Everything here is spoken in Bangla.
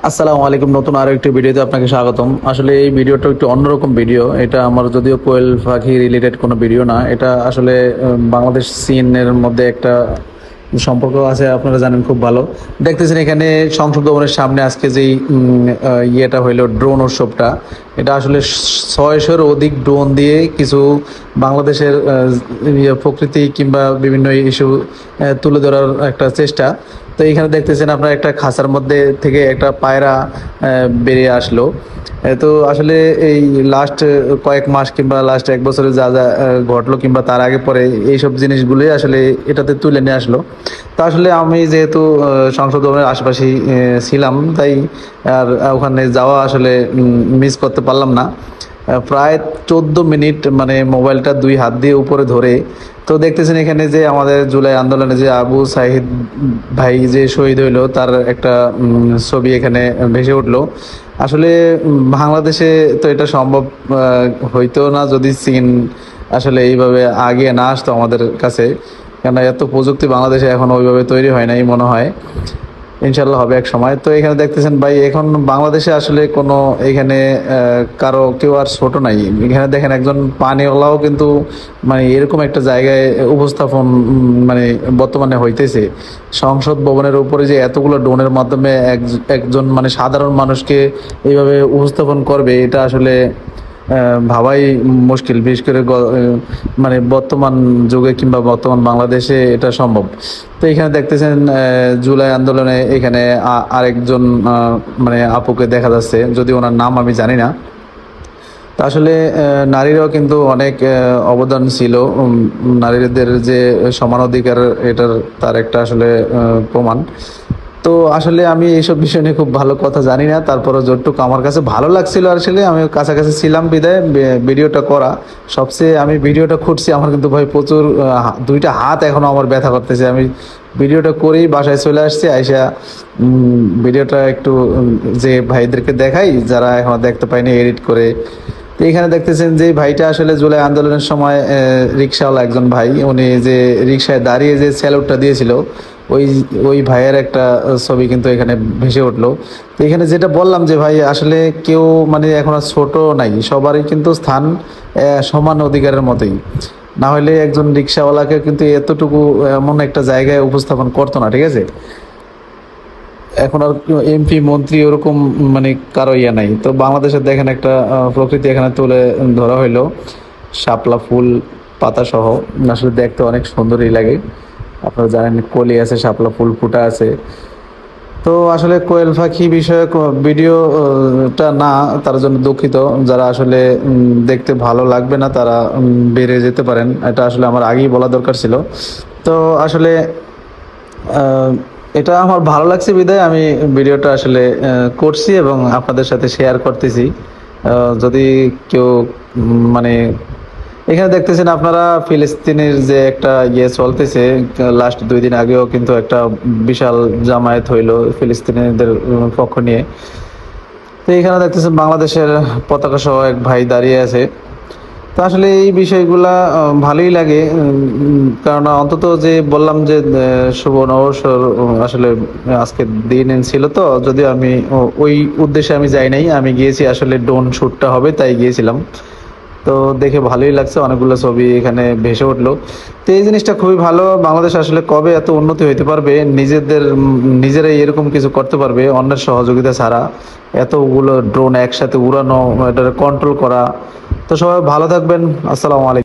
আসসালামু আলাইকুম। নতুন আরো একটি ভিডিওতে আপনাকে স্বাগতম। আসলে এই ভিডিওটা একটু অন্যরকম ভিডিও। এটা আমার যদিও কোয়েল পাখি রিলেটেড কোনো ভিডিও না, এটা আসলে বাংলাদেশ সিনের মধ্যে একটা সম্পর্ক আছে, আপনারা জানেন খুব ভালো। দেখতেছেন এখানে সংসদ ভবনের সামনে আজকে যেই ইয়েটা হইলো ড্রোন উৎসবটা, এটা আসলে 600-এর অধিক ড্রোন দিয়ে কিছু বাংলাদেশের প্রকৃতি কিংবা বিভিন্ন ইস্যু তুলে ধরার একটা চেষ্টা। তো এখানে দেখতেছেন আপনার একটা খাঁচার মধ্যে থেকে একটা পায়রা বেরিয়ে আসলো। তো আসলে এই লাস্ট কয়েক মাস কিংবা লাস্ট এক বছরে যা যা ঘটলো কিংবা তার আগে পরে এইসব জিনিসগুলোই আসলে এটাতে তুলে নিয়ে আসলো। তো আসলে আমি যেহেতু সংসদ ভবনের আশেপাশেই ছিলাম, তাই আর ওখানে যাওয়া আসলে মিস করতে পারলাম না। প্রায় 14 মিনিট মানে মোবাইলটা দুই হাত দিয়ে উপরে ধরে, তো দেখতেছেন এখানে যে আমাদের জুলাই আন্দোলনে যে আবু সাহিদ ভাই যে শহীদ হইলো তার একটা ছবি এখানে ভেসে উঠলো। আসলে বাংলাদেশে তো এটা সম্ভব হইতো না যদি চীন আসলে এইভাবে আগে না আসতো আমাদের কাছে, কেন এত প্রযুক্তি বাংলাদেশে এখন ওইভাবে তৈরি হয় নাই মনে হয়। ইনশাল্লাহ হবে এক সময়। তো এখানে দেখতেছেন ভাই, এখন বাংলাদেশে আসলে কোনো এখানে কারো কেউ আর ছোট নাই। এখানে দেখেন একজন পানিওয়ালাও কিন্তু মানে এরকম একটা জায়গায় উপস্থাপন মানে বর্তমানে হইতেছে। সংসদ ভবনের উপরে যে এতগুলো ড্রোনের মাধ্যমে একজন মানে সাধারণ মানুষকে এইভাবে উপস্থাপন করবে, এটা আসলে ভাবাই মুশকিল। বিশেষ করে মানে বর্তমান যুগে কিংবা বর্তমান বাংলাদেশে এটা সম্ভব। তো এখানে দেখতেছেন জুলাই আন্দোলনে এখানে আরেকজন মানে আপুকে দেখা যাচ্ছে, যদি ওনার নাম আমি জানি না। তা আসলে নারীরাও কিন্তু অনেক অবদান ছিল। নারীদের যে সমান অধিকার, এটার তার একটা আসলে প্রমাণ। তো আসলে আমি এইসব বিষয় নিয়ে খুব ভালো কথা জানি না, তারপরে যতটুকু আমার কাছে ভালো লাগছিল আসলে আমি কাছাকাছি ছিলাম বিদায় ভিডিওটা করা। সবচেয়ে আমি ভিডিওটা খুঁজছি, আমার কিন্তু ভাই প্রচুর দুইটা হাত এখনো আমার ব্যথা করতেছে। আমি ভিডিওটা করেই বাসায় চলে আসছি, আইসা ভিডিওটা একটু যে ভাইদেরকে দেখাই যারা এখনো দেখতে পাইনি এডিট করে। তো এখানে দেখতেছেন যে ভাইটা আসলে জুলাই আন্দোলনের সময় রিক্সাওয়ালা একজন ভাই, উনি যে রিক্সায় দাঁড়িয়ে যে স্যালুটটা দিয়েছিল, ওই ওই ভাইয়ের একটা ছবি কিন্তু এখানে ভেসে উঠলো। তো এখানে যেটা বললাম যে ভাই আসলে কেউ মানে এখন আর ছোট নাই, সবারই কিন্তু স্থান সমান অধিকারের মতোই। না হলে একজন রিক্সাওয়ালাকে কিন্তু এতটুকু এমন একটা জায়গায় উপস্থাপন করতো না, ঠিক আছে। এখন আর এমপি মন্ত্রী ওরকম মানে কারো ইয়া নাই। তো বাংলাদেশের দেখেন একটা প্রকৃতি এখানে তুলে ধরা হইলো, শাপলা ফুল পাতা সহ। আসলে দেখতে অনেক সুন্দরই লাগে। আপনারা জানেন কলি আছে, শাপলা ফুল ফুটা আছে। তো আসলে কোয়েল পাখি বিষয়ক ভিডিওটা না, তার জন্য দুঃখিত। যারা আসলে দেখতে ভালো লাগবে না তারা বেরিয়ে যেতে পারেন, এটা আসলে আমার আগেই বলা দরকার ছিল। তো আসলে আহ, এটা আমার ভালো লাগছে বিধায় আমি ভিডিওটা আসলে করছি এবং আপনাদের সাথে শেয়ার করতেছি। যদি কেউ মানে এখানে দেখতেছেন আপনারা ফিলিস্তিনের যে একটা ইয়ে চলতেছে, লাস্ট 2 দিন আগেও কিন্তু একটা বিশাল জামায়াত হইলো ফিলিস্তিনিদের পক্ষ নিয়ে। তো এখানে দেখতেছেন বাংলাদেশের পতাকা সহ এক ভাই দাঁড়িয়ে আছে। তো আসলে এই বিষয়গুলা ভালোই লাগে, কারণ অন্তত যে বললাম যে শুভ নববর্ষর আসলে আজকে দিন ছিল। তো যদিও আমি ওই উদ্দেশ্যে আমি যাই নাই, আমি গিয়েছি আসলে ড্রোন শ্যুটটা হবে তাই গিয়েছিলাম। তো দেখে ভালোই লাগছে, অনেকগুলো ছবি এখানে ভেসে উঠলো। তো এই জিনিসটা খুবই ভালো। বাংলাদেশ আসলে কবে এত উন্নতি হইতে পারবে, নিজেরাই এরকম কিছু করতে পারবে অন্যের সহযোগিতা ছাড়া, এতগুলো ড্রোন একসাথে উড়ানো, এটা কন্ট্রোল করা। তো সবাই ভালো থাকবেন। আসসালামু আলাইকুম।